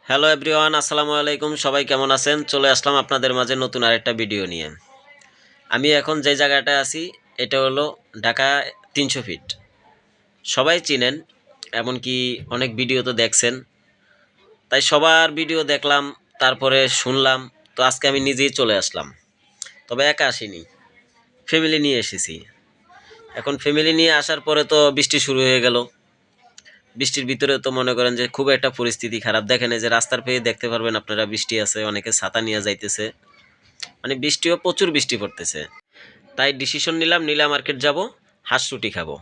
Hello everyone, আসসালামু আলাইকুম। সবাই কেমন আছেন? চলে আসলাম আপনাদের মাঝে নতুন আরেকটা ভিডিও নিয়ে। আমি এখন যে জায়গাটায় আছি এটা হলো ঢাকা ৩০০ ফিট। সবাই চিনেন, এমনকি অনেক ভিডিও তো দেখছেন। তাই সবার ভিডিও দেখলাম, তারপরে শুনলাম। তো আজকে আমি নিজেই চলে আসলাম, তবে একা আসিনি, ফ্যামিলি নিয়ে এসেছি। এখন ফ্যামিলি নিয়ে আসার পরে তো বৃষ্টি শুরু হয়ে গেল। বৃষ্টির ভিতরে তো মনে করেন যে খুব একটা পরিস্থিতি খারাপ। দেখেন এই যে রাস্তার পেয়ে দেখতে পারবেন আপনারা, বৃষ্টি আছে, অনেকে ছাতা নিয়ে যাইতেছে, মানে বৃষ্টিও প্রচুর বৃষ্টি পড়তেছে। তাই ডিসিশন নিলাম নীলা মার্কেট যাব, হাঁস রুটি খাবো।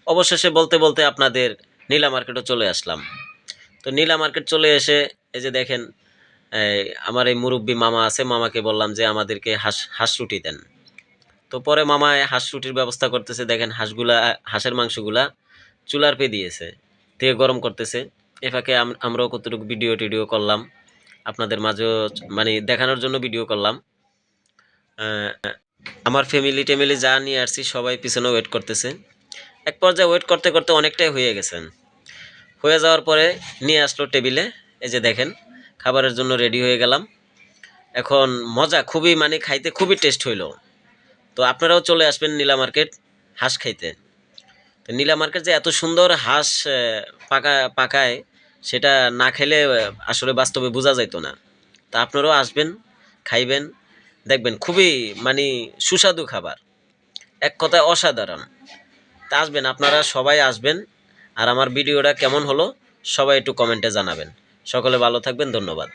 অবশেষে বলতে বলতে আপনাদের নীলা মার্কেটও চলে আসলাম। তো নীলা মার্কেট চলে এসে এই যে দেখেন, আমার এই মুরব্বী মামা আছে, মামাকে বললাম যে আমাদেরকে হাঁস রুটি দেন। তো পরে মামা হাঁস রুটির ব্যবস্থা করতেছে। দেখেন হাঁসের মাংসগুলা চুলার পে দিয়েছে, দিয়ে গরম করতেছে। এ ফাঁকে আমরাও কতটুকু ভিডিও টিডিও করলাম, আপনাদের মাঝেও মানে দেখানোর জন্য ভিডিও করলাম। আমার ফ্যামিলি যা নিয়ে আসছি সবাই পিছনে ওয়েট করতেছে। এক পর্যায়ে ওয়েট করতে করতে অনেকটাই হয়ে গেছেন। হয়ে যাওয়ার পরে নিয়ে আসলো টেবিলে। এই যে দেখেন, খাবারের জন্য রেডি হয়ে গেলাম। এখন মজা খুবই, মানে খাইতে খুবই টেস্ট হইলো। তো আপনারাও চলে আসবেন নীলা মার্কেট হাঁস খাইতে। তো নীলা মার্কেট যে এত সুন্দর হাঁস পাকায়, সেটা না খেলে আসলে বাস্তবে বোঝা যাইতো না। তা আপনারাও আসবেন, খাইবেন, দেখবেন খুবই মানে সুস্বাদু খাবার, এক কথায় অসাধারণ। তা আসবেন, আপনারা সবাই আসবেন। আর আমার ভিডিওটা কেমন হলো সবাই একটু কমেন্টে জানাবেন। সকলে ভালো থাকবেন, ধন্যবাদ।